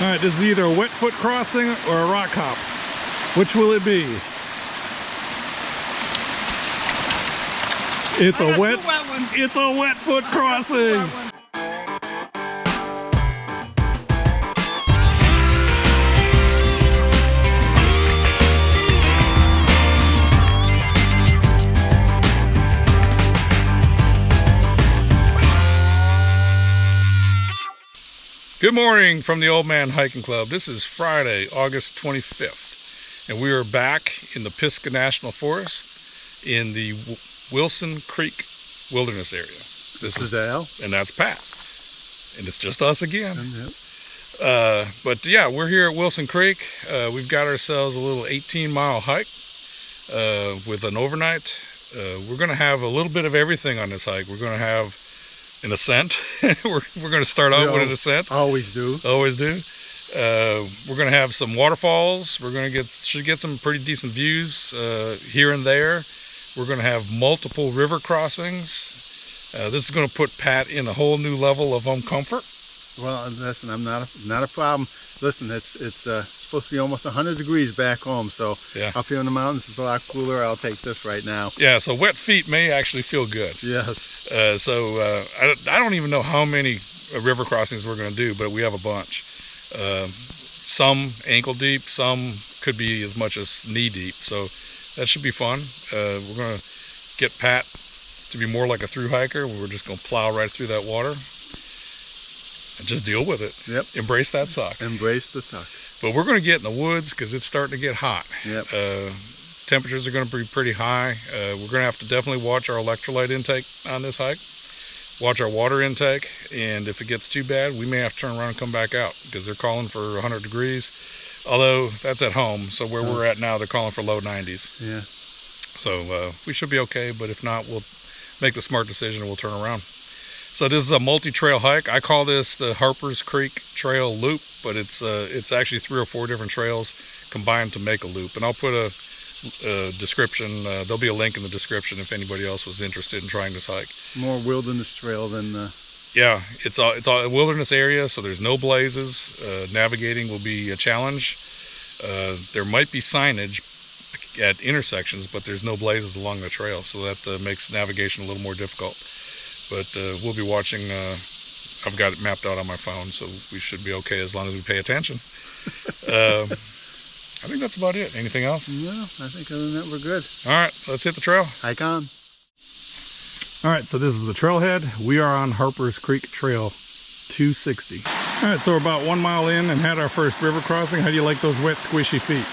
All right, this is either a wet foot crossing or a rock hop. Which will it be? It's a wet foot crossing. Good morning from the Old Man Hiking Club. This is Friday, August 25th, and we are back in the Pisgah National Forest in the Wilson Creek Wilderness area. This is Al, and that's Pat, and it's just us again. But yeah, we're here at Wilson Creek. We've got ourselves a little 18-mile hike with an overnight. We're going to have a little bit of everything on this hike. We're going to have an ascent. we're going to start out with an ascent. Always do. We're going to have some waterfalls. We're going to should get some pretty decent views here and there. We're going to have multiple river crossings. This is going to put Pat in a whole new level of home comfort. Well, listen, I'm not a problem. Listen, it's supposed to be almost 100 degrees back home, so yeah. Up here in the mountains it's a lot cooler. I'll take this right now. Yeah, so wet feet may actually feel good. Yes. I don't even know how many river crossings we're going to do, but we have a bunch. Some ankle deep, some could be as much as knee deep, so that should be fun. We're going to get Pat to be more like a thru hiker. We're just going to plow right through that water and just deal with it. Yep. Embrace that suck. Embrace the suck. But we're going to get in the woods because it's starting to get hot. Yep. Temperatures are going to be pretty high. We're going to have to definitely watch our electrolyte intake on this hike. Watch our water intake. And if it gets too bad, we may have to turn around and come back out because they're calling for 100 degrees. Although that's at home. So where we're at now, they're calling for low 90s. Yeah. So we should be okay. But if not, we'll make the smart decision and we'll turn around. So this is a multi-trail hike. I call this the Harpers Creek Trail Loop, but it's actually 3 or 4 different trails combined to make a loop. And I'll put a description. There'll be a link in the description if anybody else was interested in trying this hike. More wilderness trail than. Yeah, it's all a wilderness area, so there's no blazes. Navigating will be a challenge. There might be signage at intersections, but there's no blazes along the trail, so that makes navigation a little more difficult. But we'll be watching. I've got it mapped out on my phone, so we should be okay as long as we pay attention. I think that's about it. Anything else? No, I think other than that, we're good. All right, let's hit the trail. Hike on. All right, so this is the trailhead. We are on Harpers Creek Trail 260. All right, so we're about 1 mile in and had our first river crossing. How do you like those wet, squishy feet?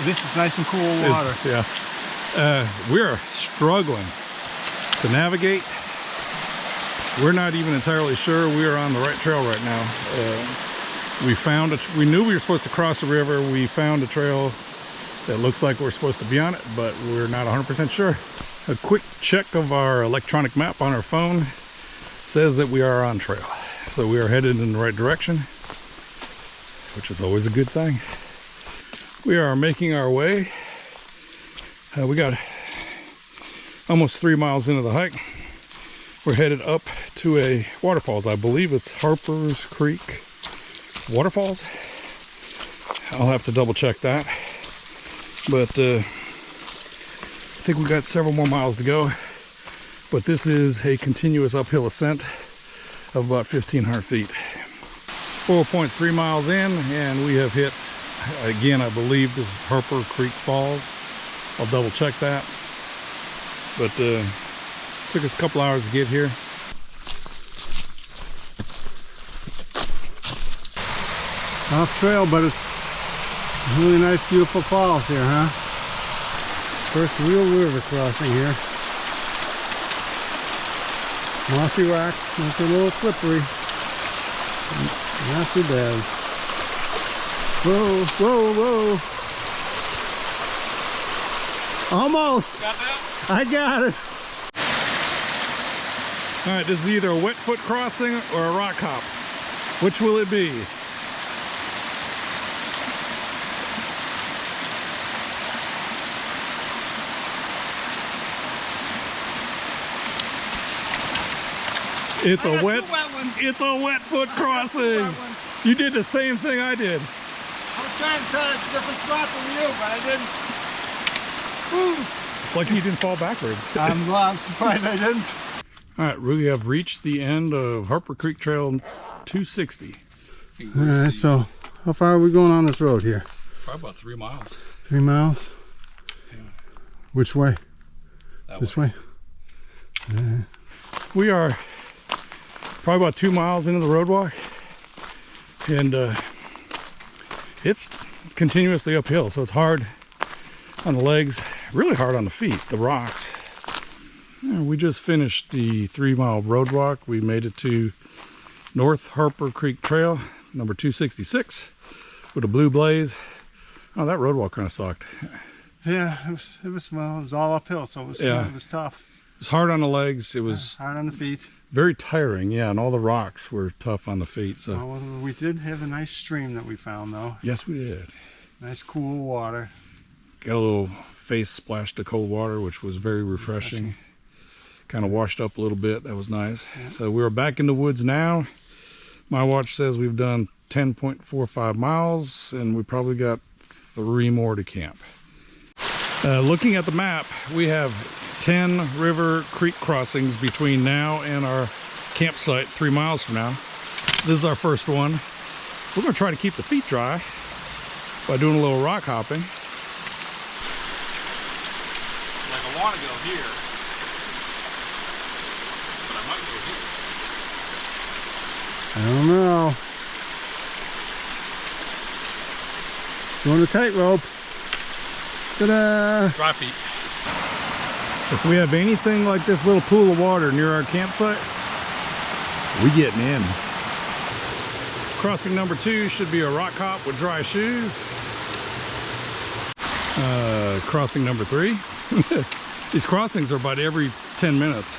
This is nice and cool water. Yeah. We're struggling to navigate. We're not even entirely sure we are on the right trail right now. We knew we were supposed to cross the river. We found a trail that looks like we're supposed to be on it, but we're not 100% sure. A quick check of our electronic map on our phone says that we are on trail. So we are headed in the right direction, which is always a good thing. We are making our way. We got almost 3 miles into the hike. We're headed up to a waterfalls. I believe it's Harpers Creek Waterfalls. I'll have to double check that. But I think we got several more miles to go. But this is a continuous uphill ascent of about 1,500 feet. 4.3 miles in, and we have hit, again, I believe this is Harper Creek Falls. I'll double check that. But took us a couple hours to get here. Off trail, but it's really nice, beautiful falls here, huh? First real river crossing here. Mossy rocks, make it a little slippery. Not too bad. Whoa, whoa, whoa. Almost. Got that? I got it. All right, this is either a wet foot crossing or a rock hop. Which will it be? It's a wet foot crossing. You did the same thing I did. I was trying to tell it a different spot than you, but I didn't. Woo. It's like you didn't fall backwards. I'm surprised I didn't. All right, we have reached the end of Harper Creek Trail 260. All right, so how far are we going on this road here? Probably about 3 miles. 3 miles? Yeah. Which way? This way. We are probably about 2 miles into the road walk, and it's continuously uphill, so it's hard on the legs, really hard on the feet, the rocks. Yeah, we just finished the 3-mile road walk. We made it to North Harper Creek Trail, number 266, with a blue blaze. Oh, that road walk kind of sucked. Yeah, it was all uphill, so it was tough. It was hard on the legs. It was hard on the feet. Very tiring, yeah, and all the rocks were tough on the feet. So well, we did have a nice stream that we found, though. Yes, we did. Nice cool water. Got a little face splashed of cold water, which was very refreshing. Kind of washed up a little bit. That was nice. Yeah. So we're back in the woods now. My watch says we've done 10.45 miles, and we probably got 3 more to camp. Looking at the map, we have 10 river creek crossings between now and our campsite 3 miles from now. This is our first one. We're going to try to keep the feet dry by doing a little rock hopping. Like I want to go here, but I might go here. I don't know. Doing the tightrope. Ta-da! Dry feet. If we have anything like this little pool of water near our campsite, we getting in. Crossing number 2 should be a rock hop with dry shoes. Crossing number 3. These crossings are about every 10 minutes.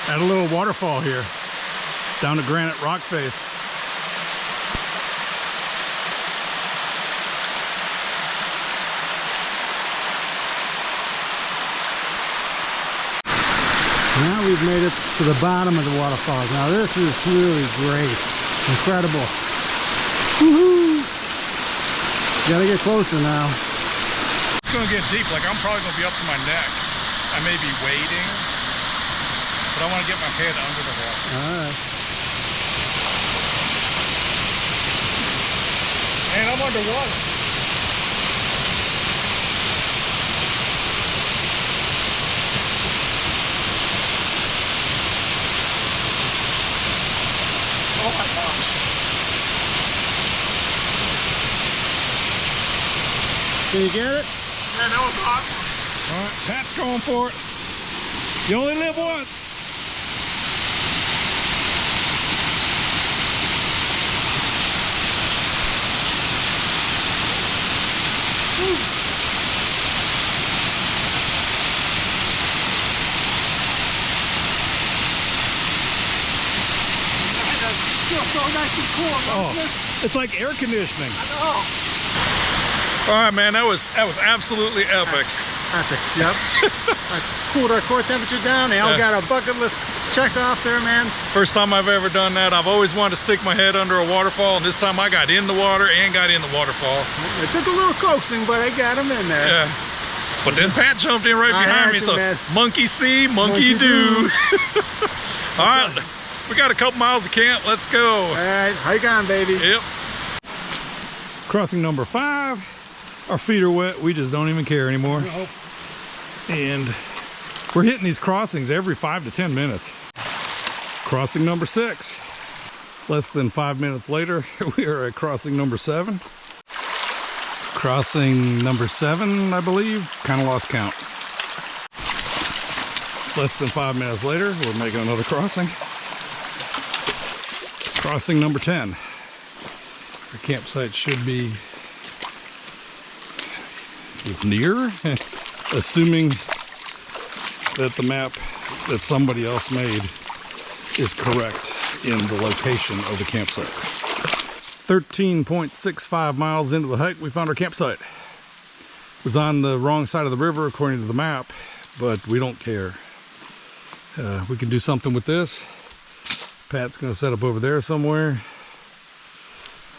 Add a little waterfall here, down to Granite Rock Face. Now we've made it to the bottom of the waterfalls. Now this is really great. Incredible. Woohoo! Gotta get closer now. It's gonna get deep, like I'm probably gonna be up to my neck. I may be wading, but I wanna get my head under the water. Alright. And I'm underwater. Oh my gosh. Can you get it? Man, that was awesome. All right, Pat's going for it. You only live once. Woo. So nice and cool. Oh, it's like air conditioning. I know. All right, man, that was absolutely epic. Epic, yep. I cooled our core temperature down. They all got a bucket list checked off there, man. First time I've ever done that. I've always wanted to stick my head under a waterfall, and this time I got in the water and got in the waterfall. It took a little coaxing, but I got him in there. Yeah. But then Pat jumped in right behind me, so man. Monkey see, monkey do. All right. We got a couple miles of camp. Let's go. All right, hike on, baby. Yep. Crossing number 5. Our feet are wet. We just don't even care anymore. No. And we're hitting these crossings every 5 to 10 minutes. Crossing number 6. Less than 5 minutes later, we are at crossing number 7. Crossing number 7, I believe. Kind of lost count. Less than 5 minutes later, we're making another crossing. Crossing number 10. Our campsite should be near, assuming that the map that somebody else made is correct in the location of the campsite. 13.65 miles into the hike, we found our campsite. It was on the wrong side of the river according to the map, but we don't care. We can do something with this. Pat's gonna set up over there somewhere.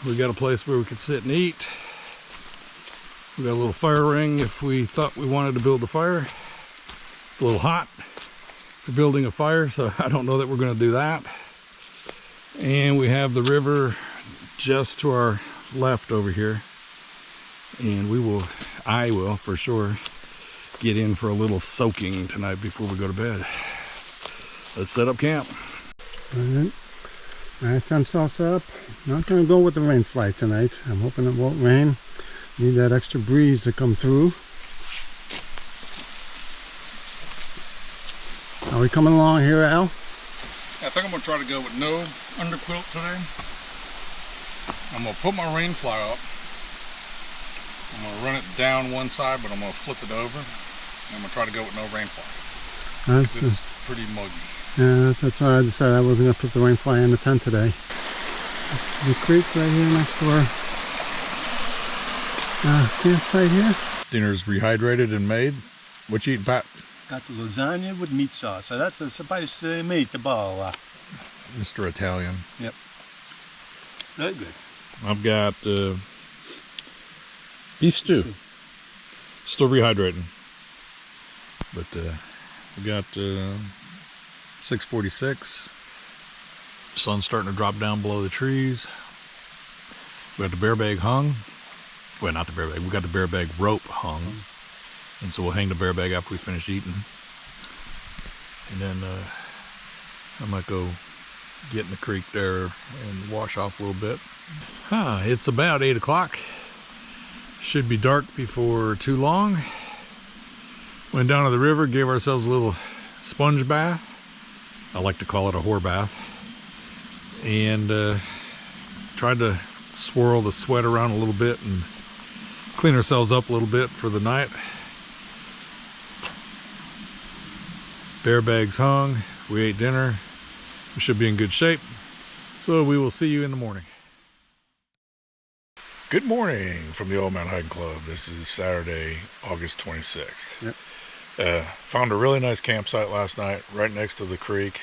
We got a place where we could sit and eat. We got a little fire ring if we thought we wanted to build a fire. It's a little hot for building a fire, so I don't know that we're gonna do that. And we have the river just to our left over here. And I will for sure get in for a little soaking tonight before we go to bed. Let's set up camp. Alright, nice tent's all set up. Not gonna go with the rain fly tonight. I'm hoping it won't rain. Need that extra breeze to come through. Are we coming along here, Al? I think I'm gonna try to go with no underquilt today. I'm gonna put my rain fly up. I'm gonna run it down one side, but I'm gonna flip it over. And I'm gonna try to go with no rain fly. It's pretty muggy. Yeah, that's why I decided I wasn't gonna put the rain fly in the tent today. This is the creek right here next to our campsite here. Dinner's rehydrated and made. What you eating, Pat? Got the lasagna with meat sauce. So that's a spice meatball. Mr. Italian. Yep. Very good. I've got beef stew. Still rehydrating. But we got 6:46. Sun's starting to drop down below the trees. We got the bear bag hung. Well, not the bear bag. We got the bear bag rope hung. And so we'll hang the bear bag after we finish eating. And then I might go get in the creek there and wash off a little bit. It's about 8 o'clock. Should be dark before too long. Went down to the river, gave ourselves a little sponge bath. I like to call it a whore bath. And tried to swirl the sweat around a little bit and clean ourselves up a little bit for the night. Bear bags hung. We ate dinner. We should be in good shape. So we will see you in the morning. Good morning from the Old Mountain Hiking Club. This is Saturday, August 26th. Yep. Found a really nice campsite last night, right next to the creek.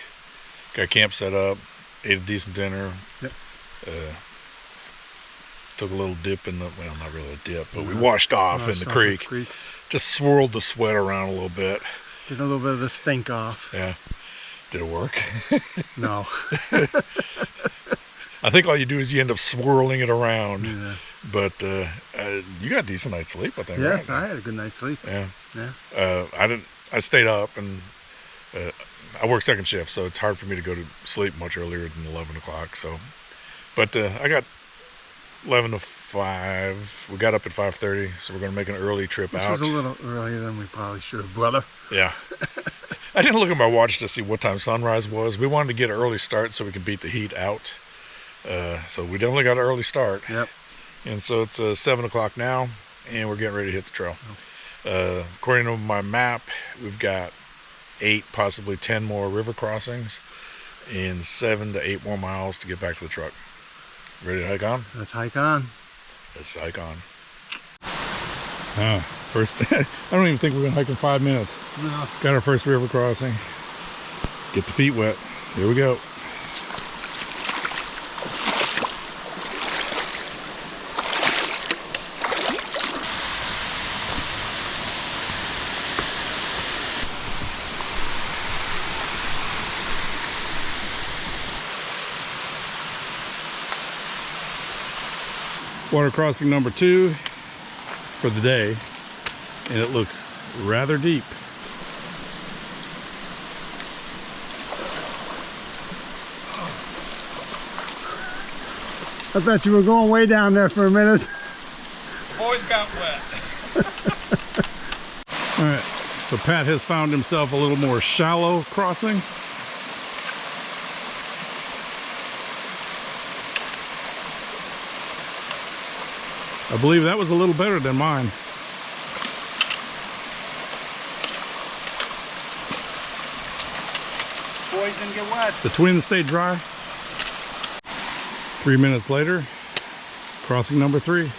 Got camp set up, ate a decent dinner. Yep. Took a little dip in the, well, not really a dip, but we washed off in the creek. Just swirled the sweat around a little bit. Get a little bit of the stink off. Yeah. Did it work? No. I think all you do is you end up swirling it around. Yeah. But you got a decent night's sleep, I think. Yes, right? I had a good night's sleep. Yeah. Yeah. I stayed up and I work second shift, so it's hard for me to go to sleep much earlier than 11 o'clock. So, but I got 11 to 5. We got up at 5:30, so we're going to make an early trip out. Which was a little earlier than we probably should have, brother. Yeah. I didn't look at my watch to see what time sunrise was. We wanted to get an early start so we could beat the heat out. So we definitely got an early start. Yep. And so it's 7 o'clock now, and we're getting ready to hit the trail. According to my map, we've got 8, possibly 10 more river crossings and 7 to 8 more miles to get back to the truck. Ready to hike on? Let's hike on. Let's hike on. First, I don't even think we're going to hike in 5 minutes. No. Got our first river crossing. Get the feet wet. Here we go. Water crossing number 2 for the day, and it looks rather deep. I thought you were going way down there for a minute. Boys got wet. All right, so Pat has found himself a little more shallow crossing. I believe that was a little better than mine. Boys didn't get wet. The twins stayed dry. 3 minutes later, crossing number 3.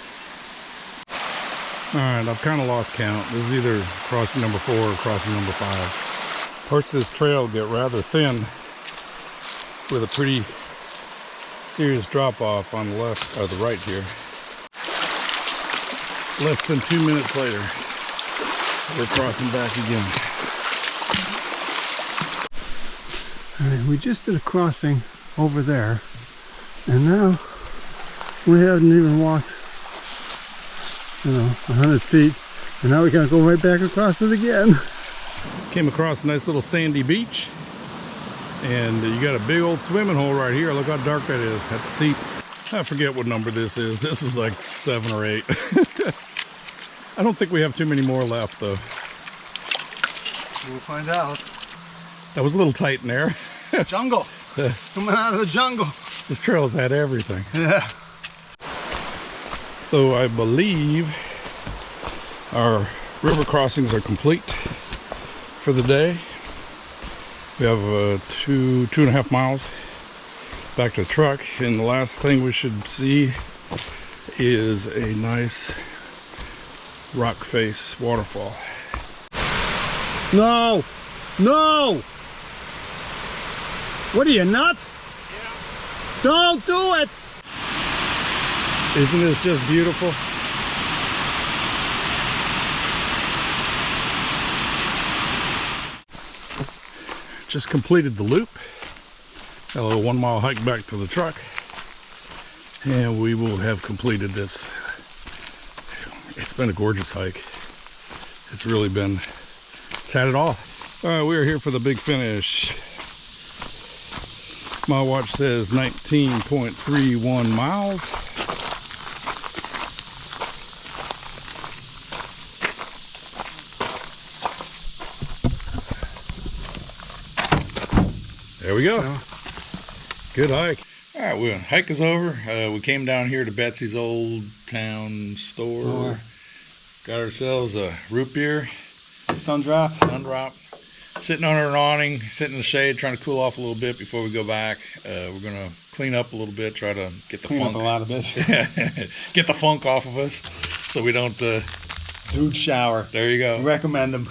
All right, I've kind of lost count. This is either crossing number 4 or crossing number 5. Parts of this trail get rather thin with a pretty serious drop off on the left or the right here. Less than 2 minutes later, we're crossing back again. All right, we just did a crossing over there, and now we haven't even walked, 100 feet, and now we gotta go right back across it again. Came across a nice little sandy beach, and you got a big old swimming hole right here. Look how dark that is. That's steep. I forget what number this is. This is like 7 or 8. I don't think we have too many more left though. We'll find out. That was a little tight in there. Jungle. Coming out of the jungle. This trail's had everything. Yeah. So I believe our river crossings are complete for the day. We have 2.5 miles back to the truck, and the last thing we should see is a nice rock face waterfall. No! No! What are you, nuts? Yeah. Don't do it! Isn't this just beautiful? Just completed the loop. Got a little 1 mile hike back to the truck, and we will have completed this. It's been a gorgeous hike. It's really been, it's had it all. All right, we are here for the big finish. My watch says 19.31 miles. There we go. Good hike. All right, well, hike is over. We came down here to Betsy's Old Town store. Got ourselves a root beer. Sun drop. Sitting under an awning, sitting in the shade, trying to cool off a little bit before we go back. We're gonna clean up a little bit, try to get the funk. A lot of it. Get the funk off of us, so we don't. Dude shower. There you go. Recommend them.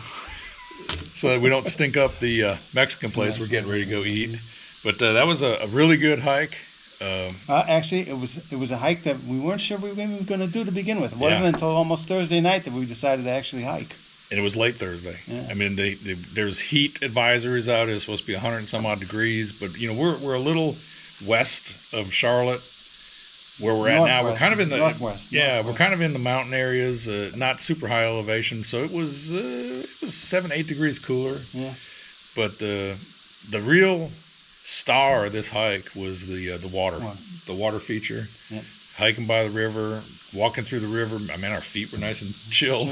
So that we don't stink up the Mexican place we're getting ready to go eat. But that was a really good hike. Actually, it was a hike that we weren't sure we were even going to do to begin with. It wasn't until almost Thursday night that we decided to actually hike. And it was late Thursday. Yeah. I mean, there's heat advisories out. It's supposed to be 100 and some odd degrees. But we're a little west of Charlotte, where we're at now. We're kind of in the northwest. We're kind of in the mountain areas, not super high elevation. So it was 7-8 degrees cooler. Yeah. But the real star of this hike was the water feature. Yep. Hiking by the river, walking through the river. I mean, our feet were nice and chilled.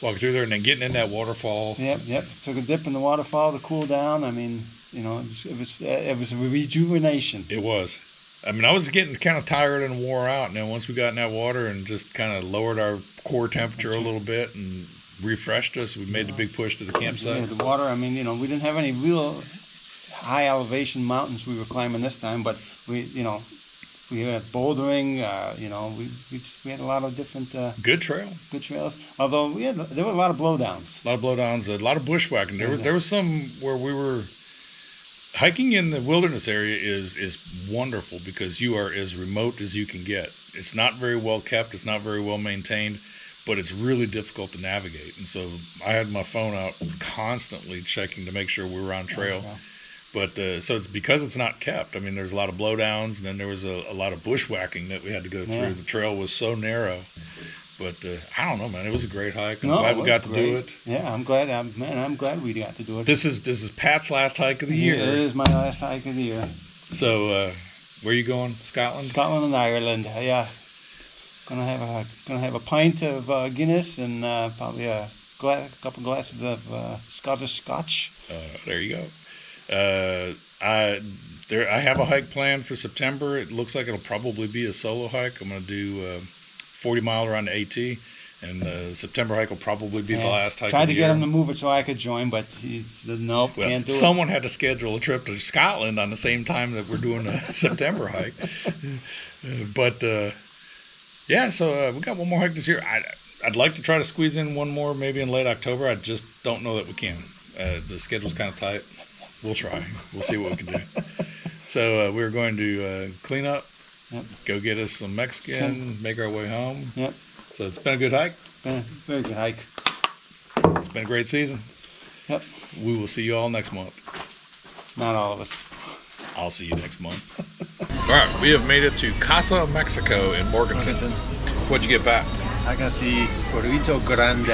Walking through there and then getting in that waterfall. Yep. Took a dip in the waterfall to cool down. I mean, it was a rejuvenation. It was. I mean, I was getting kind of tired and wore out, and then once we got in that water and just kind of lowered our core temperature a little bit and refreshed us, we made the big push to the campsite. Yeah, the water. I mean, we didn't have any real high elevation mountains we were climbing this time, but we had bouldering. We had a lot of different good trails. Although there were a lot of blowdowns. A lot of bushwhacking. There was some where we were. Hiking in the wilderness area is wonderful because you are as remote as you can get. It's not very well kept. It's not very well maintained, but it's really difficult to navigate. And so I had my phone out constantly checking to make sure we were on trail. Okay. But so it's because it's not kept. I mean, there's a lot of blowdowns, and then there was a lot of bushwhacking that we had to go through. Yeah. The trail was so narrow. But I don't know, man. It was a great hike. I'm glad we got to do it. Yeah, I'm glad. I'm glad we got to do it. This is Pat's last hike of the year. It is my last hike of the year. So, where are you going? Scotland? Scotland and Ireland. Yeah, gonna have a pint of Guinness and probably a couple glasses of Scottish Scotch. There you go. I have a hike planned for September. It looks like it'll probably be a solo hike. I'm gonna do 40 mile around the AT, and the September hike will probably be the last hike. Tried to get him to move it so I could join, but he said nope, can't do it. Someone had to schedule a trip to Scotland on the same time that we're doing a September hike. But so we got one more hike this year. I'd like to try to squeeze in one more maybe in late October. I just don't know that we can. The schedule's kind of tight. We'll try. We'll see what we can do. So we're going to clean up, go get us some Mexican, make our way home. Yep. So it's been a good hike. Been a very good hike. It's been a great season. Yep. We will see you all next month. Not all of us. I'll see you next month. All right, we have made it to Casa Mexico in Morganton. What'd you get back? I got the Burrito Grande.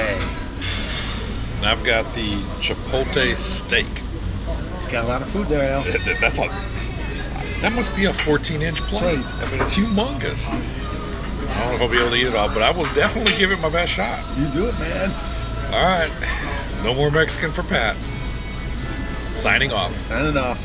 And I've got the Chipotle steak. It's got a lot of food there, Al. That must be a 14-inch plate. I mean, it's humongous. I don't know if I'll be able to eat it all, but I will definitely give it my best shot. You do it, man. All right. No more Mexican for Pat. Signing off. Signing off.